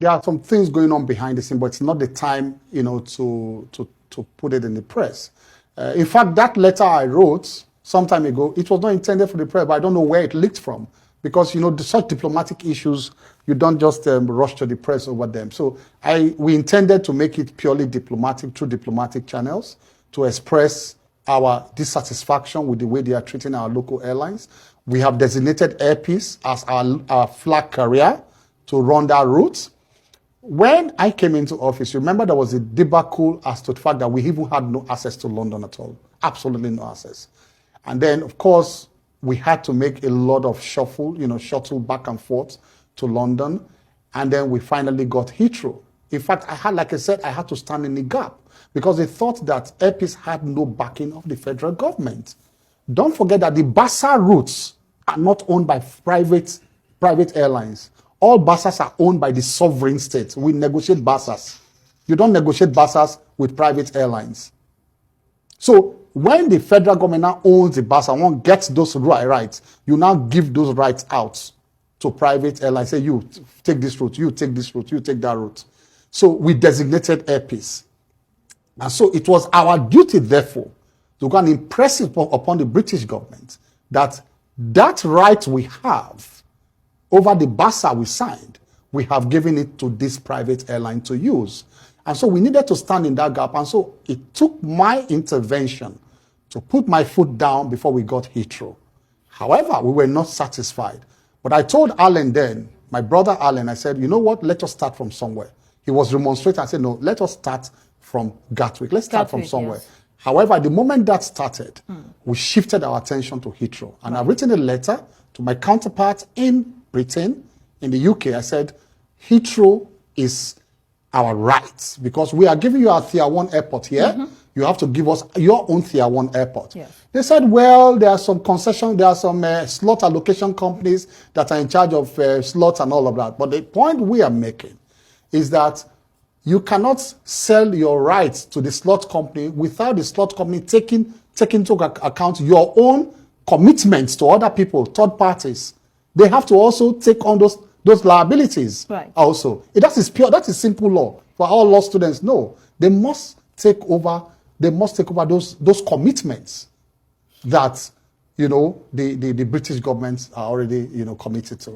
there are some things going on behind the scene, but it's not the time, to put it in the press. In fact, that letter I wrote some time ago, it was not intended for the press, but I don't know where it leaked from. Because, such diplomatic issues, you don't just rush to the press over them. So we intended to make it purely diplomatic, through diplomatic channels, to express our dissatisfaction with the way they are treating our local airlines. We have designated Airpeace as our flag carrier to run that route. When I came into office, remember there was a debacle as to the fact that we even had no access to London at all. Absolutely no access. And then, of course, we had to make a lot of shuttle back and forth to London. And then we finally got Heathrow. In fact, like I said, I had to stand in the gap because they thought that Airpeace had no backing of the federal government. Don't forget that the BASA routes are not owned by private airlines. All BASAs are owned by the sovereign states. We negotiate BASAs. You don't negotiate BASAs with private airlines. So when the federal government now owns the BASA, one gets those rights, you now give those rights out to private airlines. Say, you take this route, you take this route, you take that route. So we designated Airpeace. And so it was our duty, therefore, to go and impress upon the British government that right we have over the BASA we signed, we have given it to this private airline to use. And so we needed to stand in that gap. And so it took my intervention to put my foot down before we got Heathrow. However, we were not satisfied. But I told Alan then, my brother Alan, I said, you know what, let us start from somewhere. He was remonstrating. I said, no, let us start from Gatwick. Let's start from somewhere. Yes. However, the moment that started, we shifted our attention to Heathrow. And I've written a letter to my counterpart in Britain, in the UK. I said, Heathrow is our rights because we are giving you our Tier 1 airport here. You have to give us your own Tier 1 airport. Yes. They said, well, there are some concessions, there are some slot allocation companies that are in charge of slots and all of that. But the point we are making is that you cannot sell your rights to the slot company without the slot company taking into account your own commitments to other people, third parties. They have to also take on those liabilities. Right. Also. That is simple law. For all law students, no. They must take over those commitments that the British government are already committed to.